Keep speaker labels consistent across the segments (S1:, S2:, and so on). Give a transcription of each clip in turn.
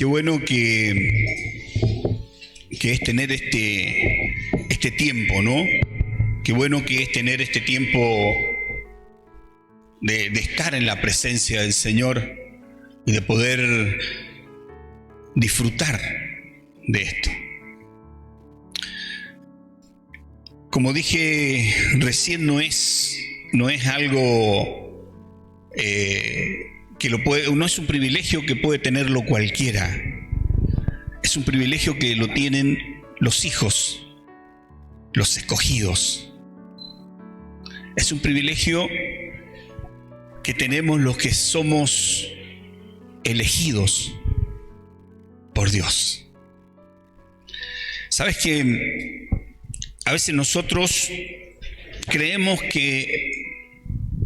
S1: Qué bueno que es tener este tiempo, ¿no? Qué bueno que es tener este tiempo de estar en la presencia del Señor y de poder disfrutar de esto. Como dije recién, no es algo no es un privilegio que puede tenerlo cualquiera. Es un privilegio que lo tienen los hijos, los escogidos. Es un privilegio que tenemos los que somos elegidos por Dios. Sabes que a veces nosotros creemos que,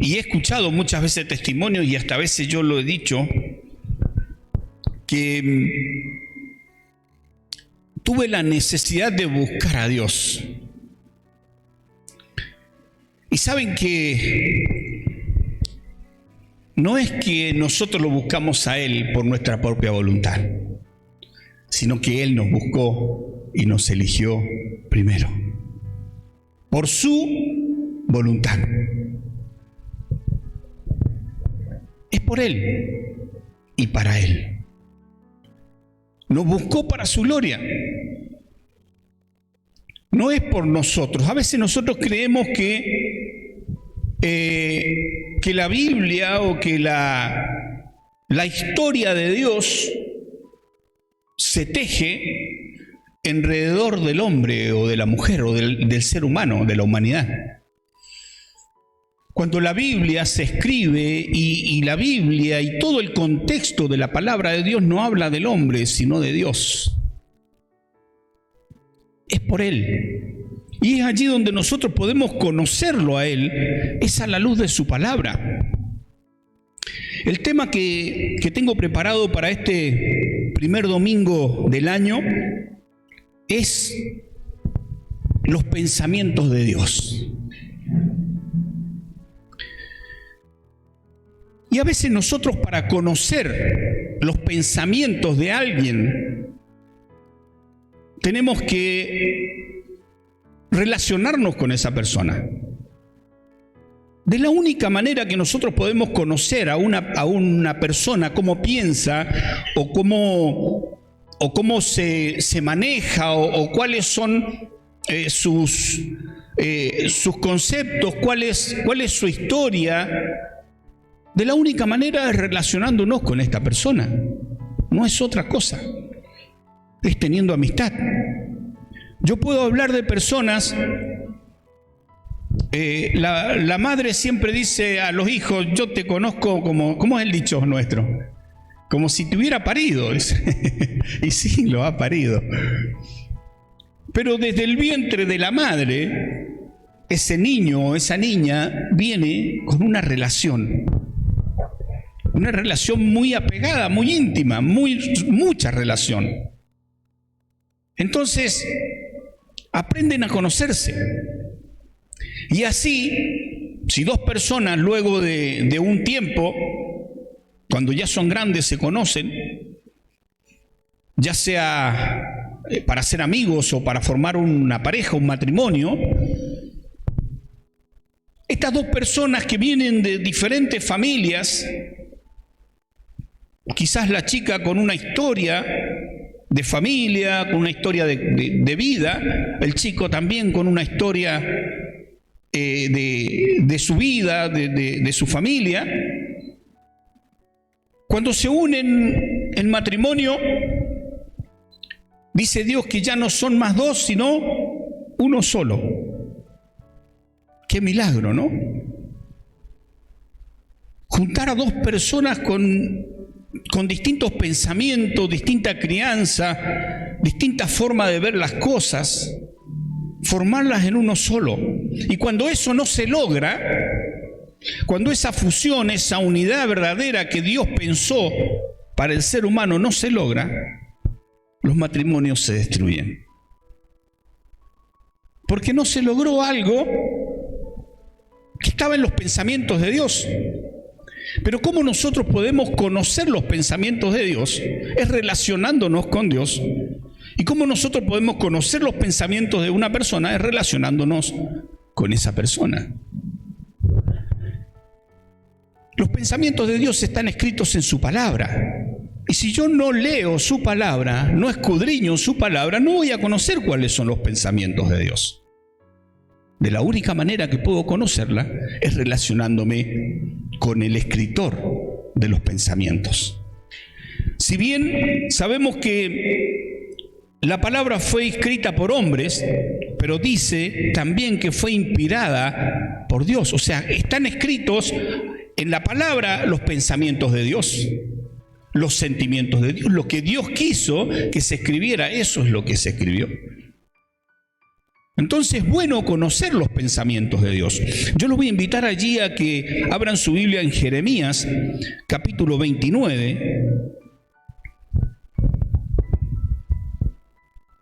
S1: y he escuchado muchas veces testimonios y hasta a veces yo lo he dicho, que tuve la necesidad de buscar a Dios. Y saben que no es que nosotros lo buscamos a Él por nuestra propia voluntad, sino que Él nos buscó y nos eligió primero, por su voluntad. Es por Él y para Él. Nos buscó para su gloria. No es por nosotros. A veces nosotros creemos que la Biblia o que la historia de Dios se teje alrededor del hombre o de la mujer o del ser humano, de la humanidad. Cuando la Biblia se escribe y la Biblia y todo el contexto de la palabra de Dios no habla del hombre, sino de Dios. Es por Él. Y es allí donde nosotros podemos conocerlo a Él, es a la luz de su palabra. El tema que tengo preparado para este primer domingo del año es los pensamientos de Dios. Y a veces nosotros, para conocer los pensamientos de alguien, tenemos que relacionarnos con esa persona. De la única manera que nosotros podemos conocer a una persona, cómo piensa o cómo se maneja o cuáles son sus conceptos, cuál es su historia, de la única manera es relacionándonos con esta persona. No es otra cosa. Es teniendo amistad. Yo puedo hablar de personas. La madre siempre dice a los hijos: yo te conozco ¿cómo es el dicho nuestro? Como si te hubiera parido. Y sí, lo ha parido. Pero desde el vientre de la madre, ese niño o esa niña viene con una relación muy apegada, muy íntima, mucha relación. Entonces, aprenden a conocerse. Y así, si dos personas luego de un tiempo, cuando ya son grandes, se conocen, ya sea para ser amigos o para formar una pareja, un matrimonio, estas dos personas que vienen de diferentes familias, quizás la chica con una historia de familia, con una historia de vida, el chico también con una historia de su vida, de su familia. Cuando se unen en matrimonio, dice Dios que ya no son más dos, sino uno solo. Qué milagro, ¿no? Juntar a dos personas con distintos pensamientos, distinta crianza, distinta forma de ver las cosas, formarlas en uno solo. Y cuando eso no se logra, cuando esa fusión, esa unidad verdadera que Dios pensó para el ser humano no se logra, los matrimonios se destruyen. Porque no se logró algo que estaba en los pensamientos de Dios. Pero cómo nosotros podemos conocer los pensamientos de Dios es relacionándonos con Dios. Y cómo nosotros podemos conocer los pensamientos de una persona es relacionándonos con esa persona. Los pensamientos de Dios están escritos en su palabra. Y si yo no leo su palabra, no escudriño su palabra, no voy a conocer cuáles son los pensamientos de Dios. De la única manera que puedo conocerla es relacionándome con el escritor de los pensamientos. Si bien sabemos que la palabra fue escrita por hombres, pero dice también que fue inspirada por Dios. O sea, están escritos en la palabra los pensamientos de Dios, los sentimientos de Dios. Lo que Dios quiso que se escribiera, eso es lo que se escribió. Entonces es bueno conocer los pensamientos de Dios. Yo los voy a invitar allí a que abran su Biblia en Jeremías, capítulo 29.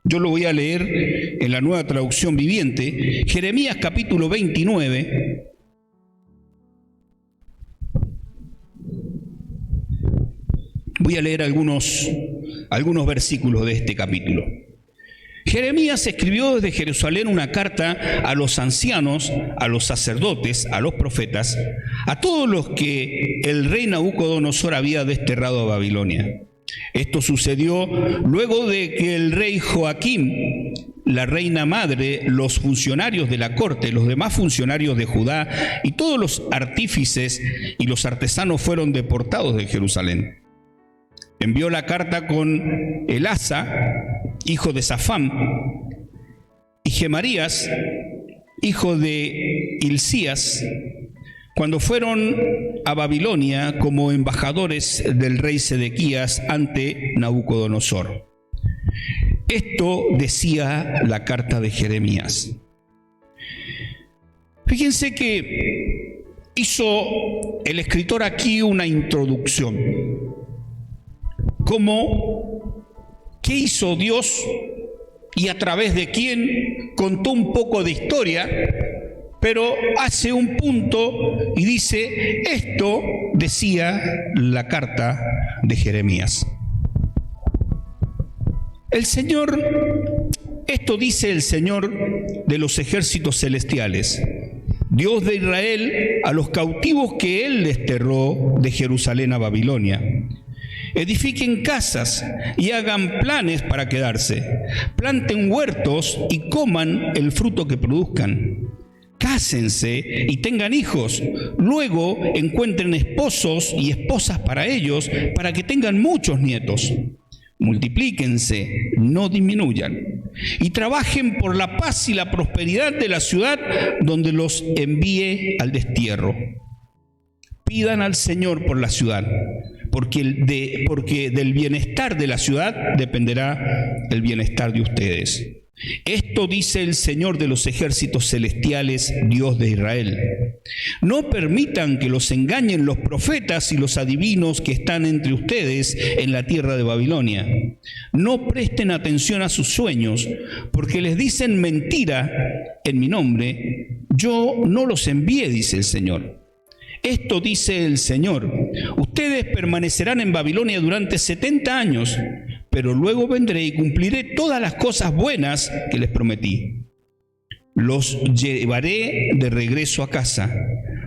S1: Yo lo voy a leer en la Nueva Traducción Viviente. Jeremías, capítulo 29. Voy a leer algunos versículos de este capítulo. Jeremías escribió desde Jerusalén una carta a los ancianos, a los sacerdotes, a los profetas, a todos los que el rey Nabucodonosor había desterrado a Babilonia. Esto sucedió luego de que el rey Joaquín, la reina madre, los funcionarios de la corte, los demás funcionarios de Judá y todos los artífices y los artesanos fueron deportados de Jerusalén. Envió la carta con Elasa, hijo de Safán, y Gemarías, hijo de Hilcías, cuando fueron a Babilonia como embajadores del rey Sedequías ante Nabucodonosor. Esto decía la carta de Jeremías. Fíjense que hizo el escritor aquí una introducción. ¿Qué hizo Dios y a través de quién? Contó un poco de historia, pero hace un punto y dice, esto decía la carta de Jeremías. Esto dice el Señor de los ejércitos celestiales, Dios de Israel, a los cautivos que Él desterró de Jerusalén a Babilonia. Edifiquen casas y hagan planes para quedarse. Planten huertos y coman el fruto que produzcan. Cásense y tengan hijos. Luego encuentren esposos y esposas para ellos, para que tengan muchos nietos. Multiplíquense, no disminuyan. Y trabajen por la paz y la prosperidad de la ciudad donde los envíe al destierro. Pidan al Señor por la ciudad, porque del bienestar de la ciudad dependerá el bienestar de ustedes. Esto dice el Señor de los ejércitos celestiales, Dios de Israel. No permitan que los engañen los profetas y los adivinos que están entre ustedes en la tierra de Babilonia. No presten atención a sus sueños, porque les dicen mentira en mi nombre. Yo no los envié, dice el Señor. Esto dice el Señor: ustedes permanecerán en Babilonia durante 70 años, pero luego vendré y cumpliré todas las cosas buenas que les prometí. Los llevaré de regreso a casa,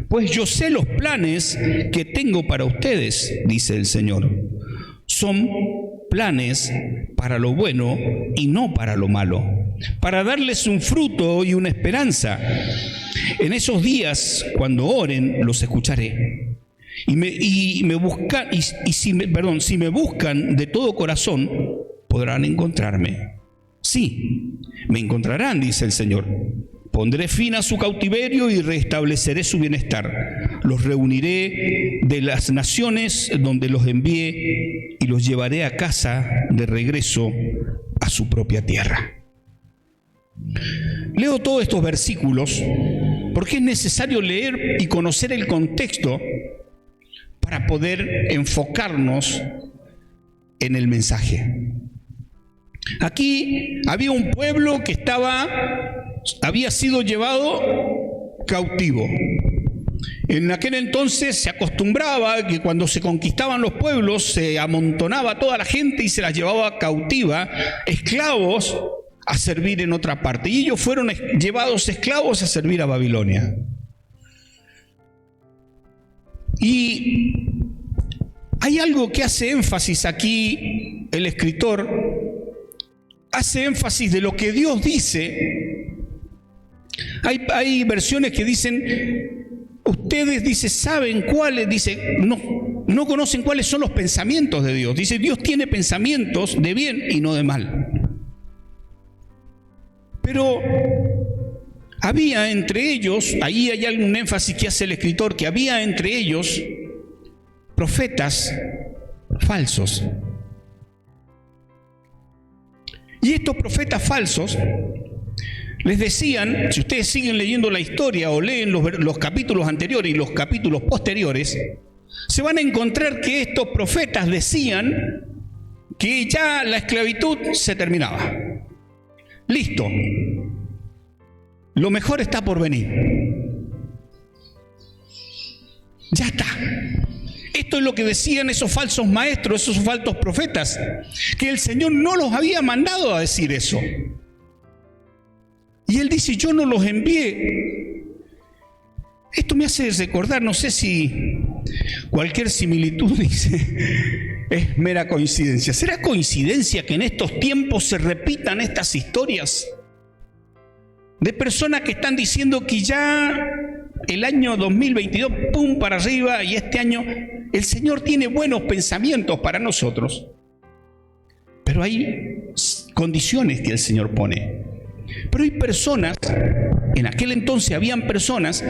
S1: pues yo sé los planes que tengo para ustedes, dice el Señor. Son planes para lo bueno y no para lo malo, para darles un fruto y una esperanza. En esos días, cuando oren, los escucharé. Si me buscan de todo corazón, podrán encontrarme. Sí, me encontrarán, dice el Señor. Pondré fin a su cautiverio y restableceré su bienestar. Los reuniré de las naciones donde los envié y los llevaré a casa de regreso a su propia tierra. Leo todos estos versículos porque es necesario leer y conocer el contexto para poder enfocarnos en el mensaje. Aquí había un pueblo que había sido llevado cautivo. En aquel entonces se acostumbraba que cuando se conquistaban los pueblos se amontonaba toda la gente y se las llevaba cautiva, esclavos, a servir en otra parte. Y ellos fueron llevados esclavos a servir a Babilonia. Y hay algo que hace énfasis aquí el escritor, hace énfasis de lo que Dios dice. Hay versiones que dicen, ustedes, dice, saben cuáles, dice, no conocen cuáles son los pensamientos de Dios. Dice, Dios tiene pensamientos de bien y no de mal. Pero había entre ellos, ahí hay algún énfasis que hace el escritor, que había entre ellos profetas falsos. Y estos profetas falsos les decían, si ustedes siguen leyendo la historia o leen los capítulos anteriores y los capítulos posteriores, se van a encontrar que estos profetas decían que ya la esclavitud se terminaba. Listo. Lo mejor está por venir. Ya está. Esto es lo que decían esos falsos maestros, esos falsos profetas, que el Señor no los había mandado a decir eso. Y Él dice, yo no los envié. Esto me hace recordar, no sé si cualquier similitud, dice, es mera coincidencia. ¿Será coincidencia que en estos tiempos se repitan estas historias de personas que están diciendo que ya el año 2022, pum, para arriba, y este año el Señor tiene buenos pensamientos para nosotros? Pero hay condiciones que el Señor pone. Pero hay personas, en aquel entonces habían personas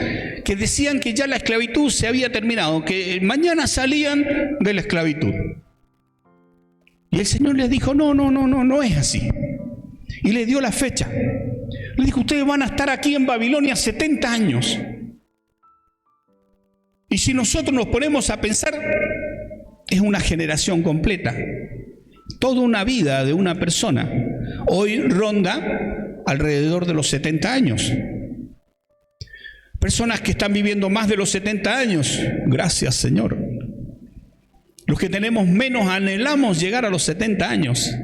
S1: que decían que ya la esclavitud se había terminado, que mañana salían de la esclavitud. Y el Señor les dijo, no es así. Y le dio la fecha. Le dijo, ustedes van a estar aquí en Babilonia 70 años. Y si nosotros nos ponemos a pensar, es una generación completa. Toda una vida de una persona hoy ronda alrededor de los 70 años. Personas que están viviendo más de los 70 años, gracias Señor. Los que tenemos menos anhelamos llegar a los 70 años.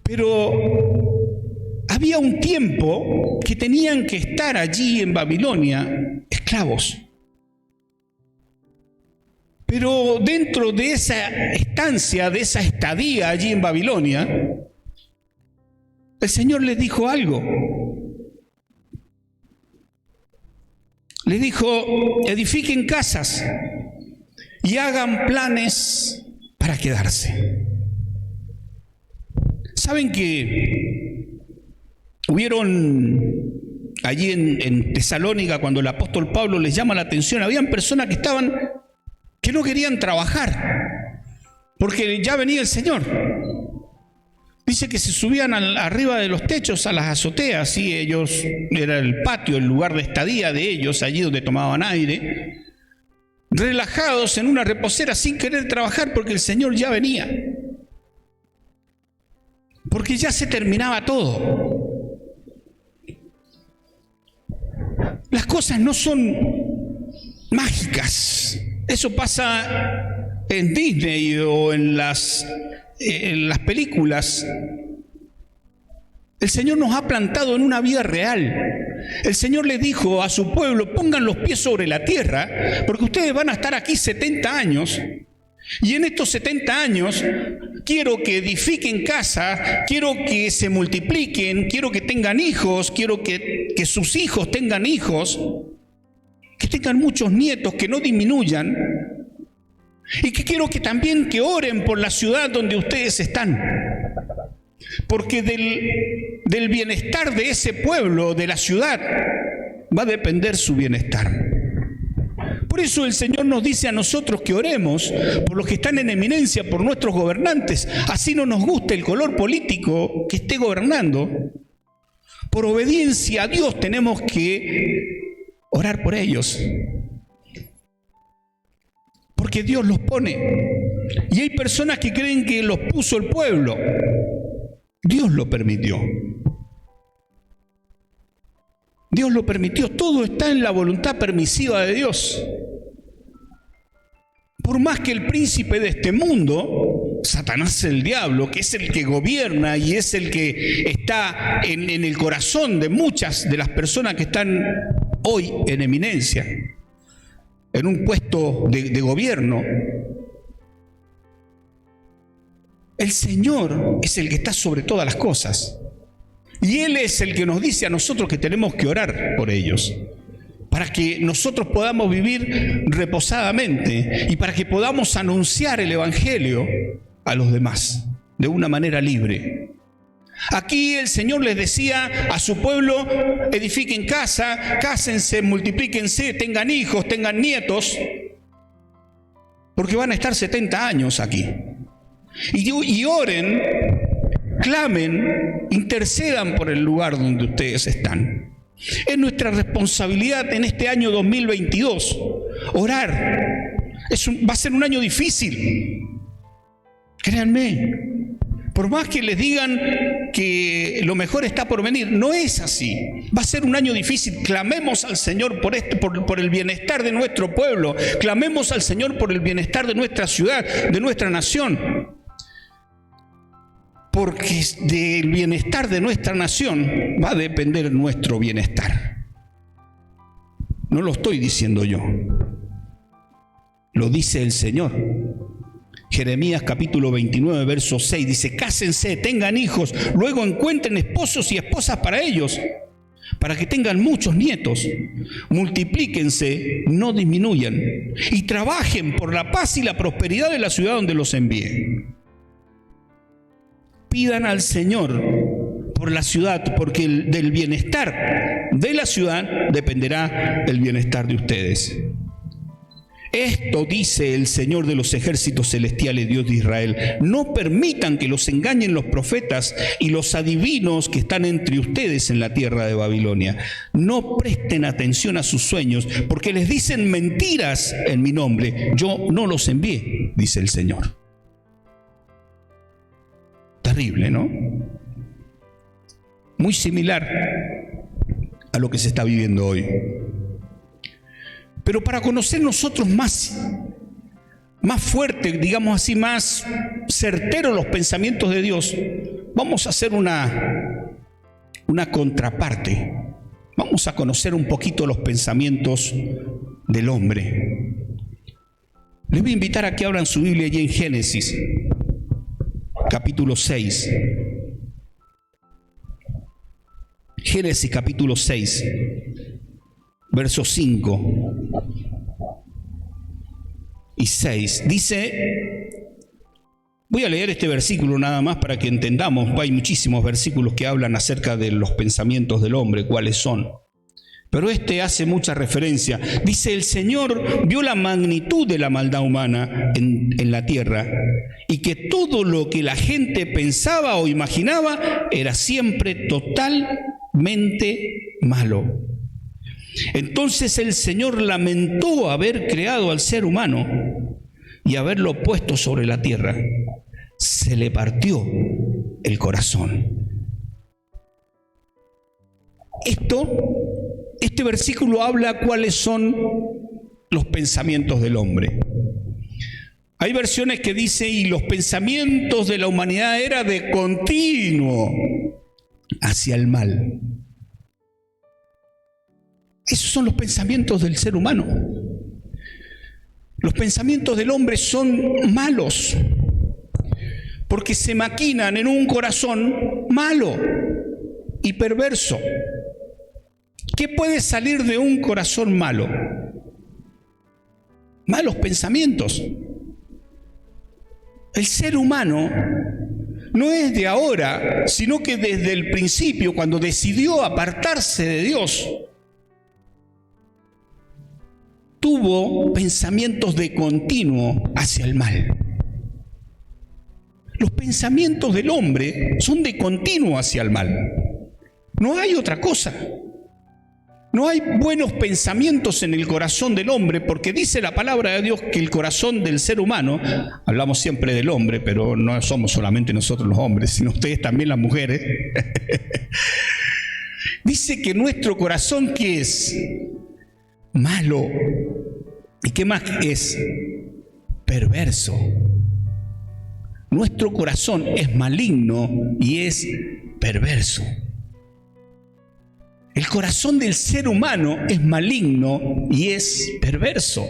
S1: Pero había un tiempo que tenían que estar allí en Babilonia esclavos. Pero dentro de esa estancia, de esa estadía allí en Babilonia, el Señor les dijo algo. Les dijo, edifiquen casas y hagan planes para quedarse. ¿Saben que hubieron allí en Tesalónica, cuando el apóstol Pablo les llama la atención, habían personas que no querían trabajar porque ya venía el Señor? Dice que se subían arriba de los techos a las azoteas, y ellos, era el patio, el lugar de estadía de ellos, allí donde tomaban aire, relajados en una reposera sin querer trabajar porque el Señor ya venía. Porque ya se terminaba todo. Las cosas no son mágicas. Eso pasa en Disney o en las películas. El Señor nos ha plantado en una vida real. El Señor le dijo a su pueblo, pongan los pies sobre la tierra, porque ustedes van a estar aquí 70 años. Y en estos 70 años quiero que edifiquen casa, quiero que se multipliquen, quiero que tengan hijos, quiero que sus hijos tengan hijos, que tengan muchos nietos, que no disminuyan, y que quiero que también que oren por la ciudad donde ustedes están, porque del bienestar de ese pueblo, de la ciudad, va a depender su bienestar. Por eso el Señor nos dice a nosotros que oremos por los que están en eminencia, por nuestros gobernantes, así no nos guste el color político que esté gobernando. Por obediencia a Dios tenemos que orar por ellos, porque Dios los pone. Y hay personas que creen que los puso el pueblo. Dios lo permitió. Dios lo permitió. Todo está en la voluntad permisiva de Dios. Por más que el príncipe de este mundo, Satanás el diablo, que es el que gobierna y es el que está en el corazón de muchas de las personas que están hoy en eminencia, en un puesto de gobierno, el Señor es el que está sobre todas las cosas. Y Él es el que nos dice a nosotros que tenemos que orar por ellos, para que nosotros podamos vivir reposadamente y para que podamos anunciar el Evangelio a los demás de una manera libre. Aquí el Señor les decía a su pueblo: edifiquen casa, cásense, multiplíquense, tengan hijos, tengan nietos, porque van a estar 70 años aquí. Y oren, clamen, intercedan por el lugar donde ustedes están. Es nuestra responsabilidad en este año 2022 orar. Va a ser un año difícil, créanme. Por más que les digan que lo mejor está por venir, no es así. Va a ser un año difícil. Clamemos al Señor por el bienestar de nuestro pueblo. Clamemos al Señor por el bienestar de nuestra ciudad, de nuestra nación. Porque del bienestar de nuestra nación va a depender nuestro bienestar. No lo estoy diciendo yo, lo dice el Señor. Jeremías capítulo 29, verso 6 dice: cásense, tengan hijos, luego encuentren esposos y esposas para ellos, para que tengan muchos nietos. Multiplíquense, no disminuyan, y trabajen por la paz y la prosperidad de la ciudad donde los envíe. Pidan al Señor por la ciudad, porque del bienestar de la ciudad dependerá el bienestar de ustedes. Esto dice el Señor de los ejércitos celestiales, Dios de Israel: no permitan que los engañen los profetas y los adivinos que están entre ustedes en la tierra de Babilonia. No presten atención a sus sueños, porque les dicen mentiras en mi nombre. Yo no los envié, dice el Señor. Terrible, ¿no? Muy similar a lo que se está viviendo hoy. Pero para conocer nosotros más fuerte, digamos así, más certero los pensamientos de Dios, vamos a hacer una contraparte. Vamos a conocer un poquito los pensamientos del hombre. Les voy a invitar a que abran su Biblia allí en Génesis capítulo 6. Génesis capítulo 6, versos 5 y 6. Dice, voy a leer este versículo nada más para que entendamos. Hay muchísimos versículos que hablan acerca de los pensamientos del hombre, cuáles son. Pero este hace mucha referencia. Dice: el Señor vio la magnitud de la maldad humana en la tierra, y que todo lo que la gente pensaba o imaginaba era siempre totalmente malo. Entonces el Señor lamentó haber creado al ser humano y haberlo puesto sobre la tierra. Se le partió el corazón. Este versículo habla cuáles son los pensamientos del hombre. Hay versiones que dicen: y los pensamientos de la humanidad era de continuo hacia el mal. Esos son los pensamientos del ser humano. Los pensamientos del hombre son malos, porque se maquinan en un corazón malo y perverso. ¿Qué puede salir de un corazón malo? Malos pensamientos. El ser humano no es de ahora, sino que desde el principio, cuando decidió apartarse de Dios, tuvo pensamientos de continuo hacia el mal. Los pensamientos del hombre son de continuo hacia el mal. No hay otra cosa. No hay buenos pensamientos en el corazón del hombre, porque dice la palabra de Dios que el corazón del ser humano, hablamos siempre del hombre, pero no somos solamente nosotros los hombres, sino ustedes también las mujeres. Dice que nuestro corazón, ¿qué es? Malo. ¿Y qué más es? Perverso. Nuestro corazón es maligno y es perverso. El corazón del ser humano es maligno y es perverso.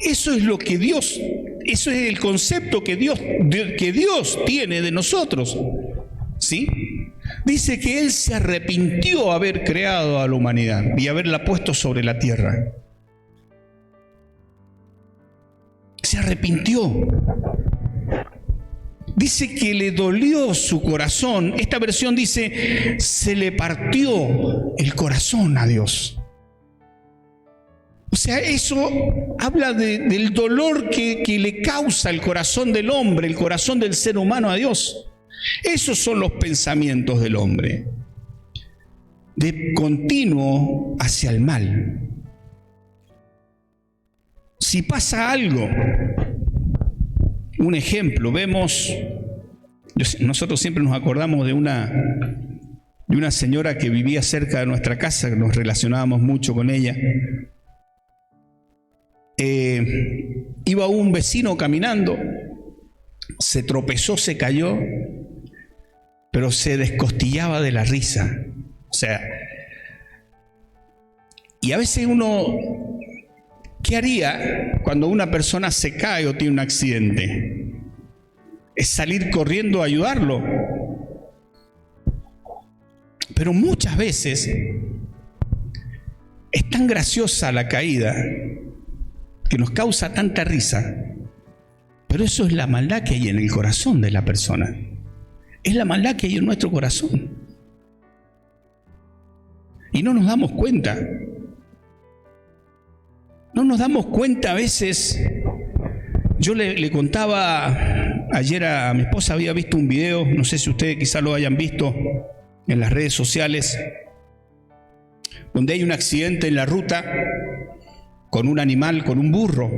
S1: Eso es lo que Dios, eso es el concepto que Dios tiene de nosotros. ¿Sí? Dice que Él se arrepintió de haber creado a la humanidad y haberla puesto sobre la tierra. Se arrepintió. Dice que le dolió su corazón. Esta versión dice, se le partió el corazón a Dios. O sea, eso habla del dolor que le causa el corazón del hombre, el corazón del ser humano a Dios. Esos son los pensamientos del hombre, de continuo hacia el mal. Si pasa algo, un ejemplo, nosotros siempre nos acordamos de una señora que vivía cerca de nuestra casa, que nos relacionábamos mucho con ella. Iba un vecino caminando, se tropezó, se cayó, pero se descostillaba de la risa. O sea, y a veces uno, ¿qué haría cuando una persona se cae o tiene un accidente? Es salir corriendo a ayudarlo. Pero muchas veces es tan graciosa la caída que nos causa tanta risa, pero eso es la maldad que hay en el corazón de la persona. Es la maldad que hay en nuestro corazón. Y no nos damos cuenta. No nos damos cuenta a veces. Yo le contaba ayer a mi esposa, había visto un video, no sé si ustedes quizá lo hayan visto en las redes sociales, donde hay un accidente en la ruta con un animal, con un burro.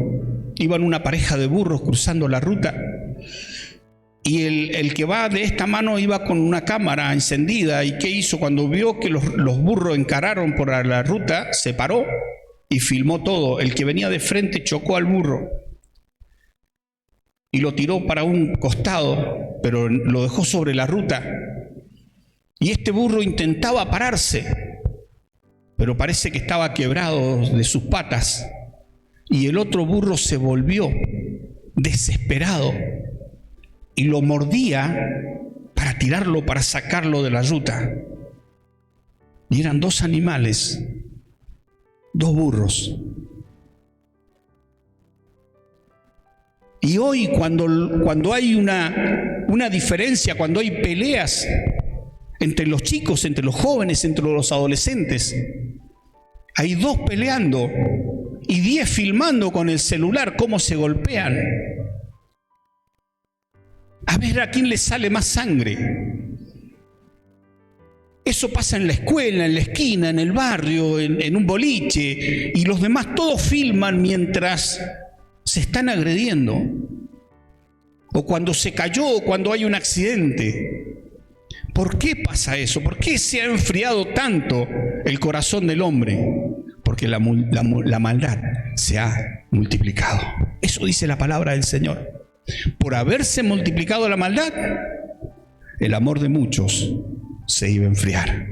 S1: Iban una pareja de burros cruzando la ruta y el que va de esta mano iba con una cámara encendida. ¿Y qué hizo? Cuando vio que los burros encararon por la ruta, se paró y filmó todo. El que venía de frente chocó al burro y lo tiró para un costado, pero lo dejó sobre la ruta. Y este burro intentaba pararse, pero parece que estaba quebrado de sus patas. Y el otro burro se volvió desesperado y lo mordía para tirarlo, para sacarlo de la ruta. Y eran dos animales, dos burros. Y hoy cuando hay una diferencia, cuando hay peleas entre los chicos, entre los jóvenes, entre los adolescentes, hay dos peleando y 10 filmando con el celular cómo se golpean. A ver a quién le sale más sangre. Eso pasa en la escuela, en la esquina, en el barrio, en un boliche, y los demás todos filman mientras se están agrediendo. O cuando se cayó, o cuando hay un accidente. ¿Por qué pasa eso? ¿Por qué se ha enfriado tanto el corazón del hombre? Porque la maldad se ha multiplicado. Eso dice la palabra del Señor. Por haberse multiplicado la maldad, el amor de muchos se iba a enfriar.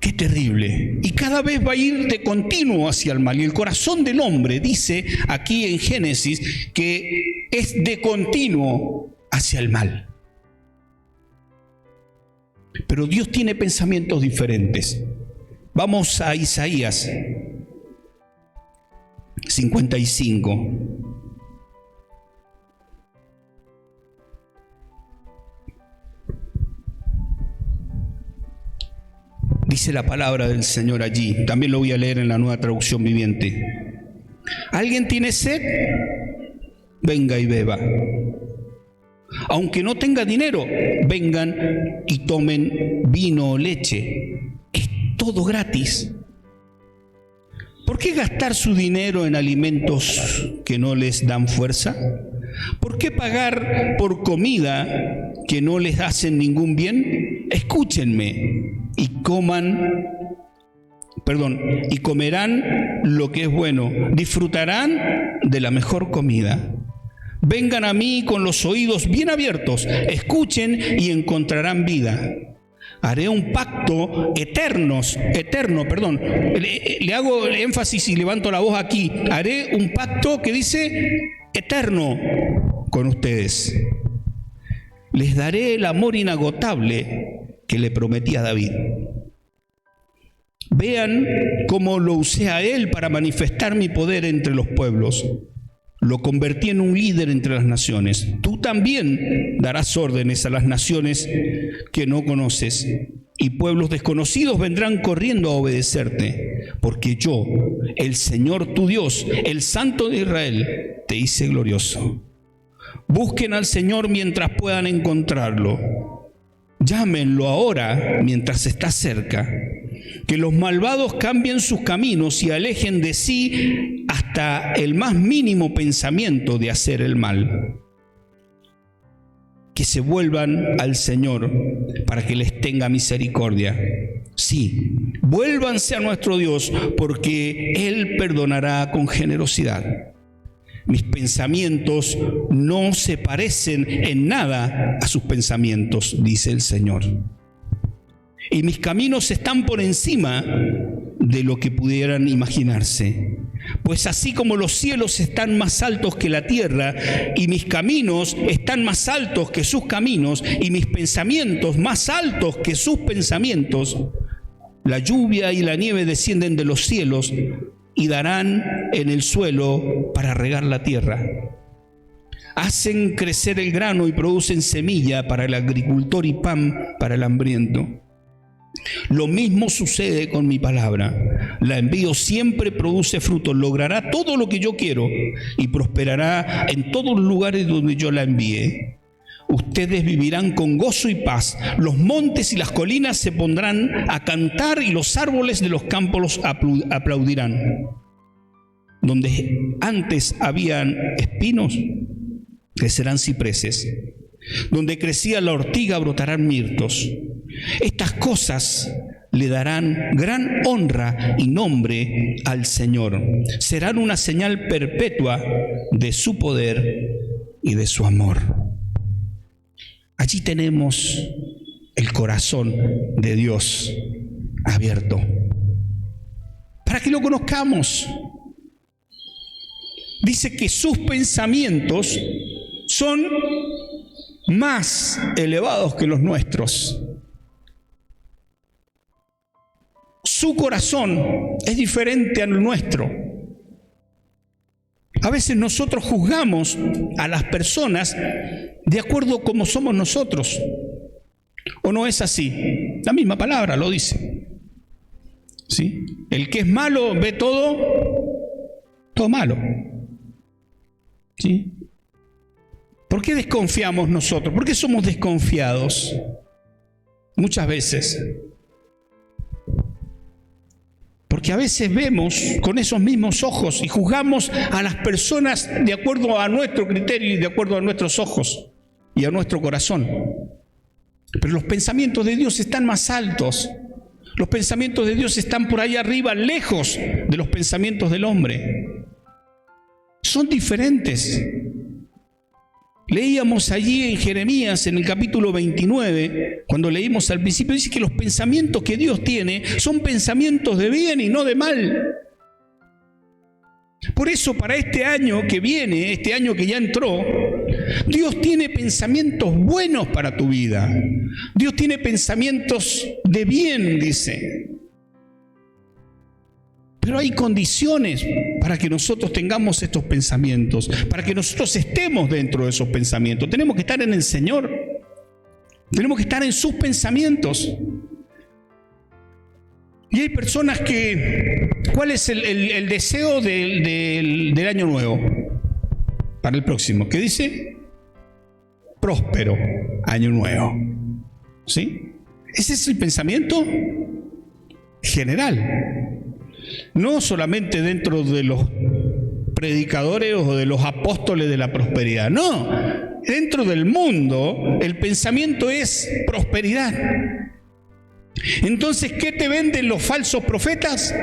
S1: ¡Qué terrible! Y cada vez va a ir de continuo hacia el mal. Y el corazón del hombre, dice aquí en Génesis, que es de continuo hacia el mal. Pero Dios tiene pensamientos diferentes. Vamos a Isaías 55. Dice la palabra del Señor allí. También lo voy a leer en la Nueva Traducción Viviente. ¿Alguien tiene sed? Venga y beba. Aunque no tenga dinero, vengan y tomen vino o leche. Es todo gratis. ¿Por qué gastar su dinero en alimentos que no les dan fuerza? ¿Por qué pagar por comida que no les hacen ningún bien? Escúchenme y comerán lo que es bueno, disfrutarán de la mejor comida. Vengan a mí con los oídos bien abiertos, escuchen y encontrarán vida. Haré un pacto eterno. Le hago énfasis y levanto la voz aquí. Haré un pacto que dice eterno con ustedes. Les daré el amor inagotable que le prometí a David. Vean cómo lo usé a él para manifestar mi poder entre los pueblos. Lo convertí en un líder entre las naciones. Tú también darás órdenes a las naciones que no conoces, y pueblos desconocidos vendrán corriendo a obedecerte, porque yo, el Señor tu Dios, el Santo de Israel, te hice glorioso. Busquen al Señor mientras puedan encontrarlo. Llámenlo ahora mientras está cerca. Que los malvados cambien sus caminos y alejen de sí hasta el más mínimo pensamiento de hacer el mal. Que se vuelvan al Señor para que les tenga misericordia. Sí, vuélvanse a nuestro Dios, porque Él perdonará con generosidad. Mis pensamientos no se parecen en nada a sus pensamientos, dice el Señor. Y mis caminos están por encima de lo que pudieran imaginarse. Pues así como los cielos están más altos que la tierra, y mis caminos están más altos que sus caminos, y mis pensamientos más altos que sus pensamientos, la lluvia y la nieve descienden de los cielos y darán en el suelo para regar la tierra. Hacen crecer el grano y producen semilla para el agricultor y pan para el hambriento. Lo mismo sucede con mi palabra. La envío, siempre produce fruto, logrará todo lo que yo quiero y prosperará en todos los lugares donde yo la envíe. Ustedes vivirán con gozo y paz. Los montes y las colinas se pondrán a cantar y los árboles de los campos aplaudirán. Donde antes habían espinos, crecerán cipreses. Donde crecía la ortiga, brotarán mirtos. Estas cosas le darán gran honra y nombre al Señor. Serán una señal perpetua de su poder y de su amor. Allí tenemos el corazón de Dios abierto, para que lo conozcamos. Dice que sus pensamientos son más elevados que los nuestros. Su corazón es diferente al nuestro. A veces nosotros juzgamos a las personas de acuerdo a cómo somos nosotros. ¿O no es así? La misma palabra lo dice. ¿Sí? El que es malo ve todo malo. ¿Sí? ¿Por qué desconfiamos nosotros? ¿Por qué somos desconfiados? Muchas veces. Porque a veces vemos con esos mismos ojos y juzgamos a las personas de acuerdo a nuestro criterio y de acuerdo a nuestros ojos y a nuestro corazón. Pero los pensamientos de Dios están más altos. Los pensamientos de Dios están por ahí arriba, lejos de los pensamientos del hombre. Son diferentes. Leíamos allí en Jeremías, en el capítulo 29, cuando leímos al principio, dice que los pensamientos que Dios tiene son pensamientos de bien y no de mal. Por eso, para este año que viene, este año que ya entró, Dios tiene pensamientos buenos para tu vida. Dios tiene pensamientos de bien, dice. Pero hay condiciones para que nosotros tengamos estos pensamientos, para que nosotros estemos dentro de esos pensamientos. Tenemos que estar en el Señor. Tenemos que estar en sus pensamientos. Y hay personas que... ¿Cuál es el deseo del año nuevo? Para el próximo. ¿Qué dice? Próspero año nuevo. ¿Sí? Ese es el pensamiento general. No solamente dentro de los predicadores o de los apóstoles de la prosperidad. No, dentro del mundo el pensamiento es prosperidad. Entonces, ¿qué te venden los falsos profetas?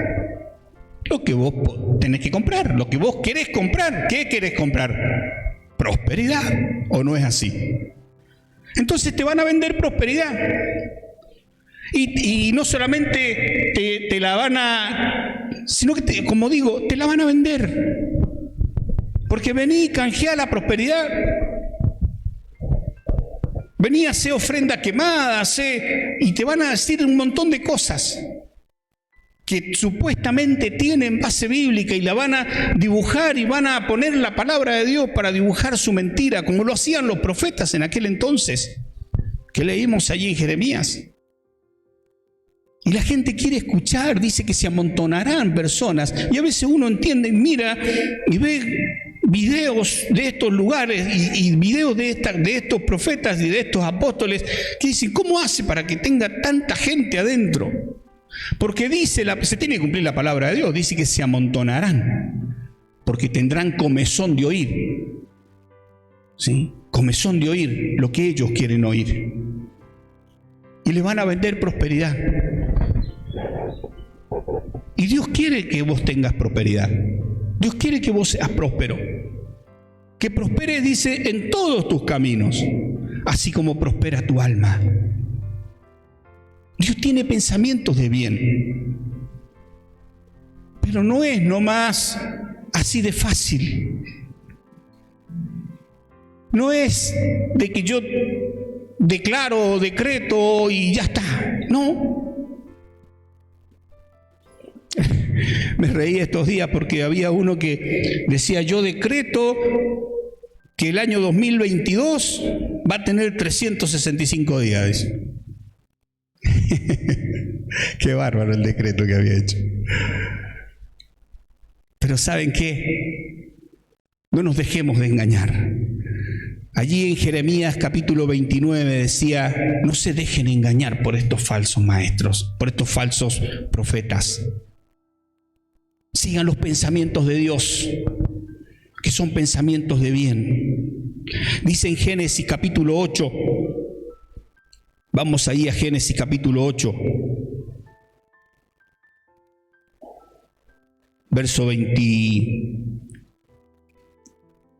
S1: Lo que vos tenés que comprar, lo que vos querés comprar. ¿Qué querés comprar? Prosperidad, ¿o no es así? Entonces te van a vender prosperidad. Y no solamente te la van a, sino que, como digo, te la van a vender. Porque vení y canjeá la prosperidad. Vení a hacer ofrenda quemada, y te van a decir un montón de cosas que supuestamente tienen base bíblica, y la van a dibujar y van a poner la palabra de Dios para dibujar su mentira, como lo hacían los profetas en aquel entonces, que leímos allí en Jeremías. Y la gente quiere escuchar, dice que se amontonarán personas, y a veces uno entiende, mira y ve videos de estos lugares y videos de estos profetas y de estos apóstoles que dicen, ¿cómo hace para que tenga tanta gente adentro? Porque dice, se tiene que cumplir la palabra de Dios, dice que se amontonarán, porque tendrán comezón de oír, ¿sí? Comezón de oír lo que ellos quieren oír. Y les van a vender prosperidad. Y Dios quiere que vos tengas prosperidad. Dios quiere que vos seas próspero. Que prosperes, dice, en todos tus caminos, así como prospera tu alma. Dios tiene pensamientos de bien. Pero no es nomás así de fácil. No es de que yo declaro, decreto y ya está. No. Me reí estos días porque había uno que decía, yo decreto que el año 2022 va a tener 365 días. Dice. Qué bárbaro el decreto que había hecho. Pero ¿saben qué? No nos dejemos de engañar. Allí en Jeremías capítulo 29 decía, no se dejen engañar por estos falsos maestros, por estos falsos profetas. Sigan los pensamientos de Dios, que son pensamientos de bien. Dice en Génesis capítulo 8, vamos ahí a Génesis capítulo 8, verso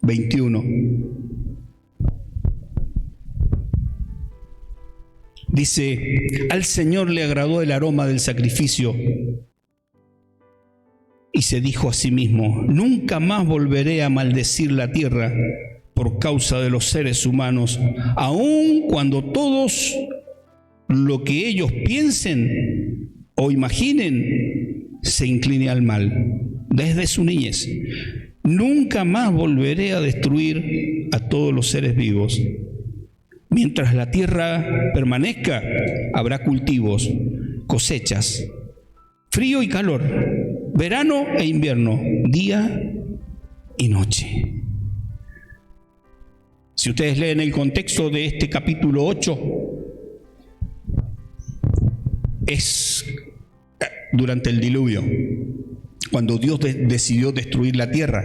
S1: 21. Dice, al Señor le agradó el aroma del sacrificio y se dijo a sí mismo, nunca más volveré a maldecir la tierra por causa de los seres humanos, aun cuando todos lo que ellos piensen o imaginen se incline al mal. Desde su niñez, nunca más volveré a destruir a todos los seres vivos. Mientras la tierra permanezca, habrá cultivos, cosechas, frío y calor, verano e invierno, día y noche. Si ustedes leen el contexto de este capítulo 8, es durante el diluvio, cuando Dios decidió destruir la tierra.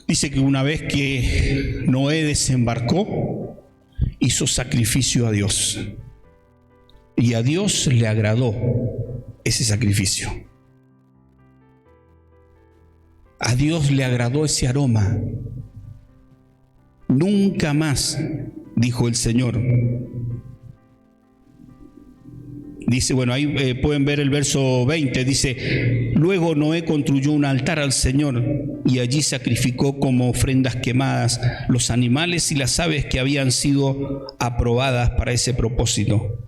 S1: Dice que una vez que Noé desembarcó, hizo sacrificio a Dios. Y a Dios le agradó ese sacrificio. A Dios le agradó ese aroma. Nunca más, dijo el Señor. Dice, bueno, ahí pueden ver el verso 20, dice, luego Noé construyó un altar al Señor y allí sacrificó como ofrendas quemadas los animales y las aves que habían sido aprobadas para ese propósito.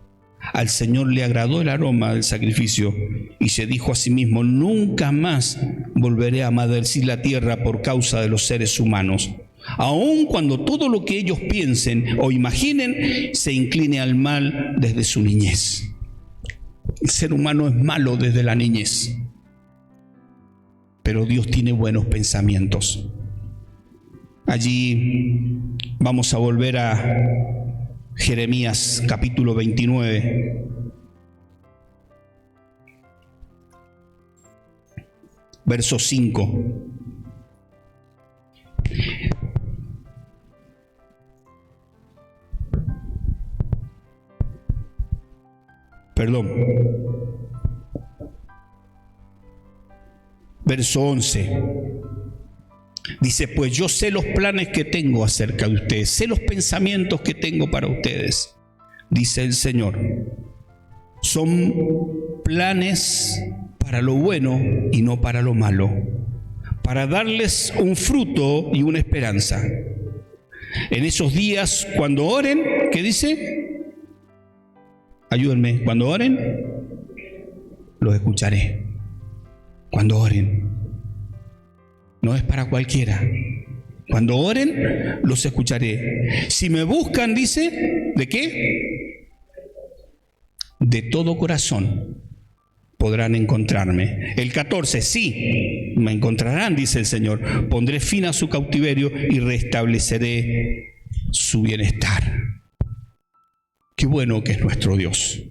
S1: Al Señor le agradó el aroma del sacrificio y se dijo a sí mismo, nunca más volveré a maldecir la tierra por causa de los seres humanos, aun cuando todo lo que ellos piensen o imaginen se incline al mal desde su niñez. El ser humano es malo desde la niñez, pero Dios tiene buenos pensamientos. Allí vamos a volver a Jeremías capítulo 29. Verso 5. Perdón. Verso 11. Dice, pues yo sé los planes que tengo acerca de ustedes, sé los pensamientos que tengo para ustedes, dice el Señor. Son planes para lo bueno y no para lo malo, para darles un fruto y una esperanza. En esos días, cuando oren, ¿qué dice? Ayúdenme, cuando oren, los escucharé. Cuando oren. No es para cualquiera. Cuando oren, los escucharé. Si me buscan, dice, ¿de qué? De todo corazón podrán encontrarme. El 14, sí, me encontrarán, dice el Señor. Pondré fin a su cautiverio y restableceré su bienestar. Qué bueno que es nuestro Dios.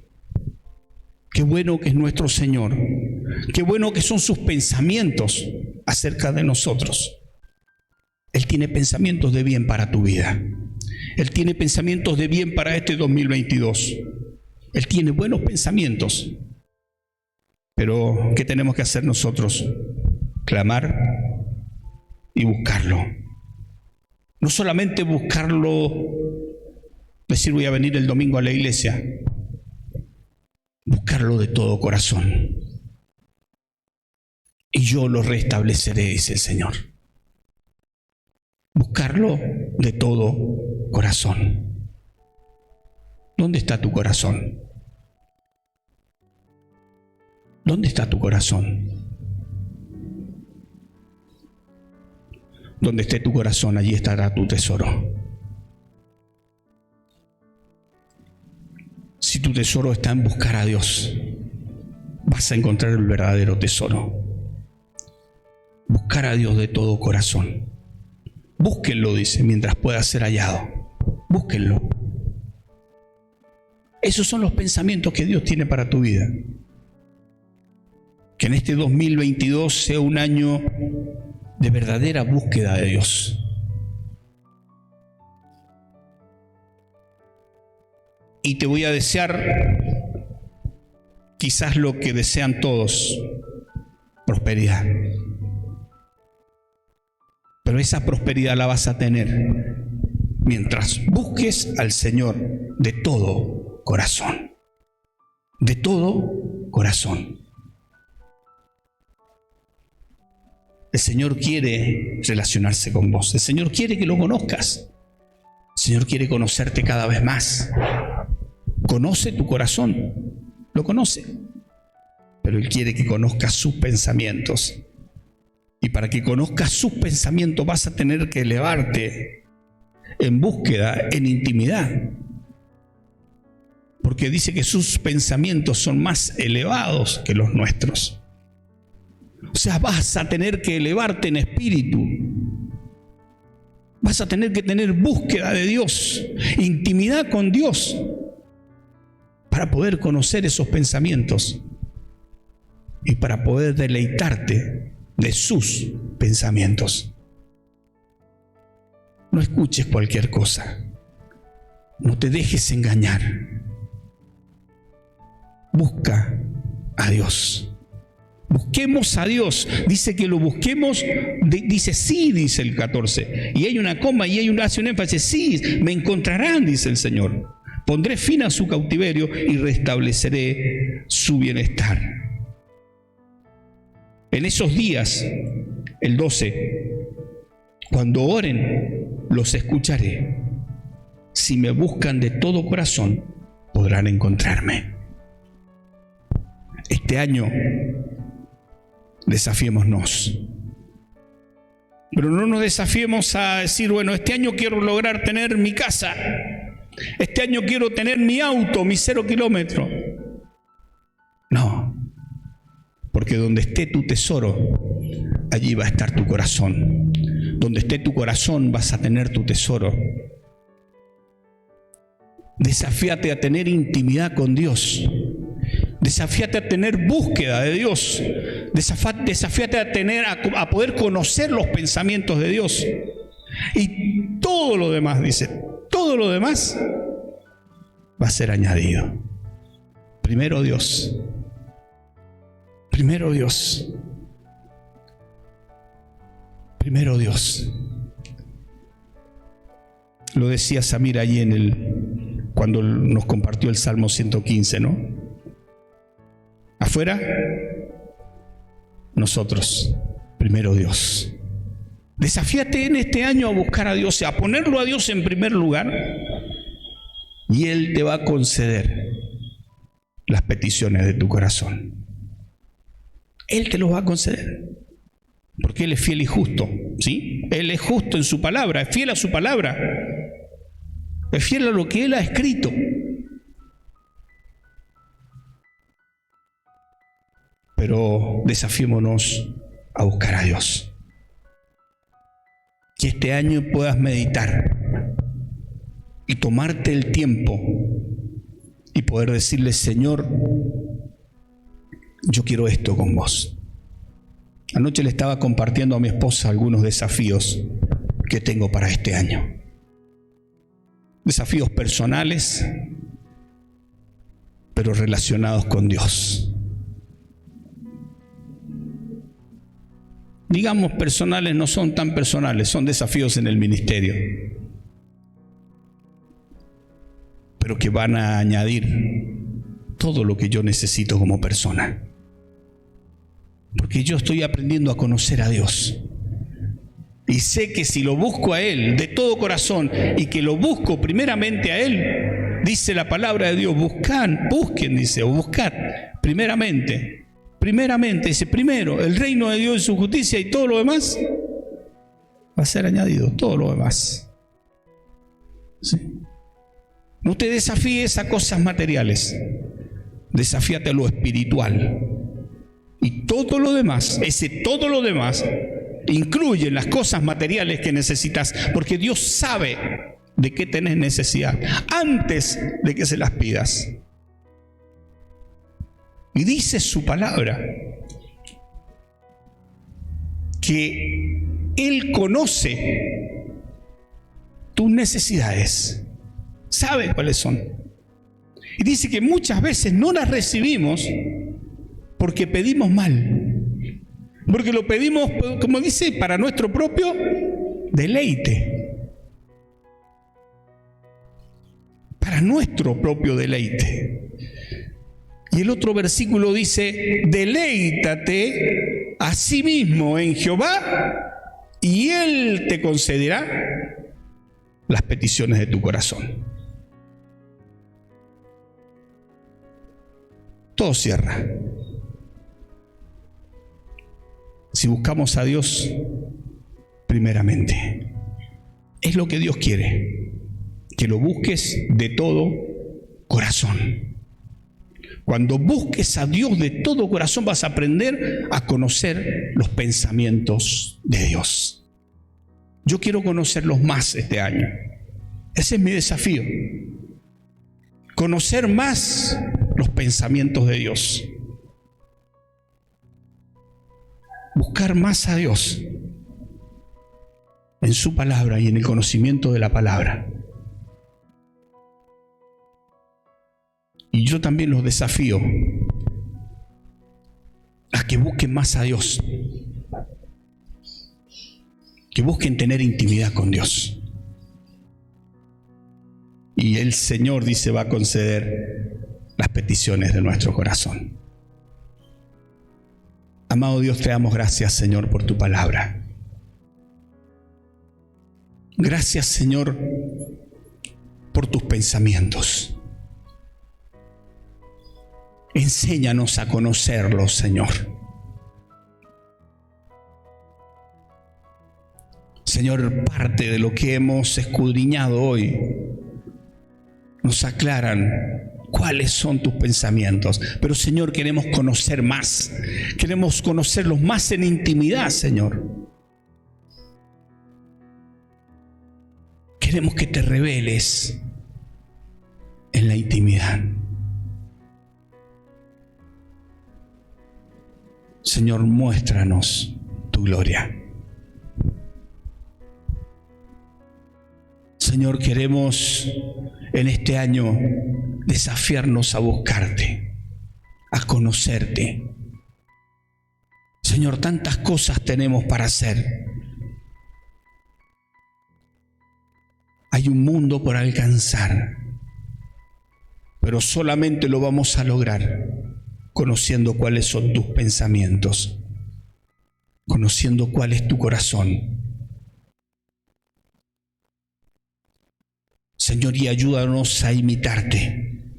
S1: Qué bueno que es nuestro Señor. Qué bueno que son sus pensamientos acerca de nosotros. Él tiene pensamientos de bien para tu vida. Él tiene pensamientos de bien para este 2022. Él tiene buenos pensamientos. Pero, ¿qué tenemos que hacer nosotros? Clamar y buscarlo. No solamente buscarlo, decir voy a venir el domingo a la iglesia. Buscarlo de todo corazón. Y yo lo restableceré, dice el Señor. Buscarlo de todo corazón. ¿Dónde está tu corazón? ¿Dónde está tu corazón? Donde esté tu corazón, allí estará tu tesoro. Si tu tesoro está en buscar a Dios, vas a encontrar el verdadero tesoro. Buscar a Dios de todo corazón. Búsquenlo, dice, mientras pueda ser hallado. Búsquenlo. Esos son los pensamientos que Dios tiene para tu vida. Que en este 2022 sea un año de verdadera búsqueda de Dios. Y te voy a desear quizás lo que desean todos, prosperidad. Pero esa prosperidad la vas a tener mientras busques al Señor de todo corazón. De todo corazón. El Señor quiere relacionarse con vos. El Señor quiere que lo conozcas. El Señor quiere conocerte cada vez más. Conoce tu corazón. Lo conoce. Pero Él quiere que conozcas sus pensamientos. Y para que conozcas sus pensamientos vas a tener que elevarte en búsqueda, en intimidad. Porque dice que sus pensamientos son más elevados que los nuestros. O sea, vas a tener que elevarte en espíritu. Vas a tener que tener búsqueda de Dios, intimidad con Dios, para poder conocer esos pensamientos y para poder deleitarte de sus pensamientos. No escuches cualquier cosa. No te dejes engañar. Busca a Dios. Busquemos a Dios. Dice que lo busquemos. Dice sí, dice el 14. Y hay una coma y hace un énfasis. Sí, me encontrarán, dice el Señor. Pondré fin a su cautiverio y restableceré su bienestar. En esos días, el 12, cuando oren, los escucharé. Si me buscan de todo corazón, podrán encontrarme. Este año, desafiémonos. Pero no nos desafiemos a decir, bueno, este año quiero lograr tener mi casa. Este año quiero tener mi auto, mi 0 kilómetros. No. Porque donde esté tu tesoro, allí va a estar tu corazón. Donde esté tu corazón vas a tener tu tesoro. Desafíate a tener intimidad con Dios. Desafíate a tener búsqueda de Dios. Desafíate a poder conocer los pensamientos de Dios. Y todo lo demás, dice, todo lo demás va a ser añadido. Primero Dios. Primero Dios. Primero Dios. Lo decía Samir allí cuando nos compartió el Salmo 115, ¿no? Afuera, nosotros. Primero Dios. Desafíate en este año a buscar a Dios, a ponerlo a Dios en primer lugar, y Él te va a conceder las peticiones de tu corazón. Él te los va a conceder, porque Él es fiel y justo, ¿sí? Él es justo en su palabra, es fiel a su palabra, es fiel a lo que Él ha escrito. Pero desafiémonos a buscar a Dios. Que este año puedas meditar y tomarte el tiempo y poder decirle: Señor, yo quiero esto con vos. Anoche le estaba compartiendo a mi esposa algunos desafíos que tengo para este año. Desafíos personales, pero relacionados con Dios. Digamos personales, no son tan personales, son desafíos en el ministerio, pero que van a añadir todo lo que yo necesito como persona. Porque yo estoy aprendiendo a conocer a Dios. Y sé que si lo busco a Él de todo corazón y que lo busco primeramente a Él, dice la palabra de Dios, busquen, dice, o buscad primeramente, dice, primero el reino de Dios y su justicia, y todo lo demás va a ser añadido, todo lo demás. ¿Sí? No te desafíes a cosas materiales, desafíate a lo espiritual. Y todo lo demás, todo lo demás, incluye las cosas materiales que necesitas, porque Dios sabe de qué tenés necesidad antes de que se las pidas. Y dice su palabra que Él conoce tus necesidades, sabe cuáles son. Y dice que muchas veces no las recibimos porque pedimos mal, porque lo pedimos, como dice, para nuestro propio deleite, para nuestro propio deleite. Y el otro versículo dice: deleítate a sí mismo en Jehová y Él te concederá las peticiones de tu corazón. Todo cierra. Si buscamos a Dios primeramente, es lo que Dios quiere, que lo busques de todo corazón. Cuando busques a Dios de todo corazón, vas a aprender a conocer los pensamientos de Dios. Yo quiero conocerlos más este año. Ese es mi desafío. Conocer más los pensamientos de Dios. Buscar más a Dios en su palabra y en el conocimiento de la palabra. Y yo también los desafío a que busquen más a Dios, que busquen tener intimidad con Dios. Y el Señor, dice, va a conceder las peticiones de nuestro corazón. Amado Dios, te damos gracias, Señor, por tu palabra. Gracias, Señor, por tus pensamientos. Enséñanos a conocerlos, Señor. Señor, parte de lo que hemos escudriñado hoy nos aclaran cuáles son tus pensamientos. Pero, Señor, queremos conocer más. Queremos conocerlos más en intimidad, Señor. Queremos que te reveles en la intimidad. Señor, muéstranos tu gloria. Señor, queremos en este año desafiarnos a buscarte. a conocerte. Señor, tantas cosas tenemos para hacer. Hay un mundo por alcanzar, pero solamente lo vamos a lograr conociendo cuáles son tus pensamientos, conociendo cuál es tu corazón. Señor, y ayúdanos a imitarte,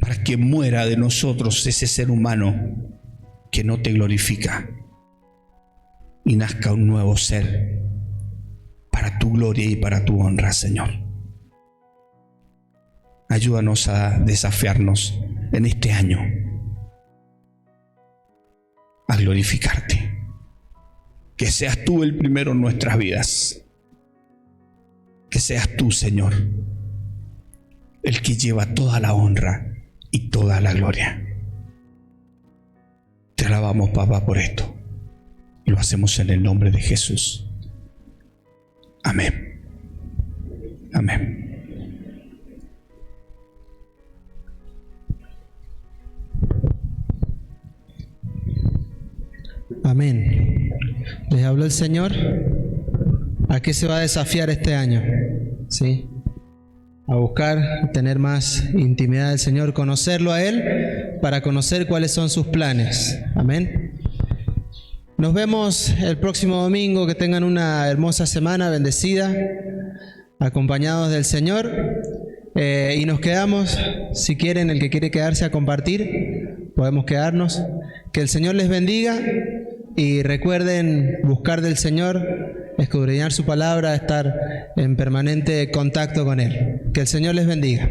S1: para que muera de nosotros ese ser humano que no te glorifica y nazca un nuevo ser para tu gloria y para tu honra, Señor. Ayúdanos a desafiarnos en este año a glorificarte. Que seas tú el primero en nuestras vidas. Que seas tú, Señor, el que lleva toda la honra y toda la gloria. Te alabamos, Papá, por esto. Y lo hacemos en el nombre de Jesús. Amén. Amén.
S2: Amén. Les habló el Señor. ¿A qué se va a desafiar este año? ¿Sí? A buscar tener más intimidad del Señor, conocerlo a Él, para conocer cuáles son sus planes. Amén. Nos vemos el próximo domingo. Que tengan una hermosa semana bendecida, acompañados del Señor. Y nos quedamos, si quieren, el que quiere quedarse a compartir, podemos quedarnos. Que el Señor les bendiga y recuerden buscar del Señor, escudriñar su palabra, estar en permanente contacto con Él. Que el Señor les bendiga.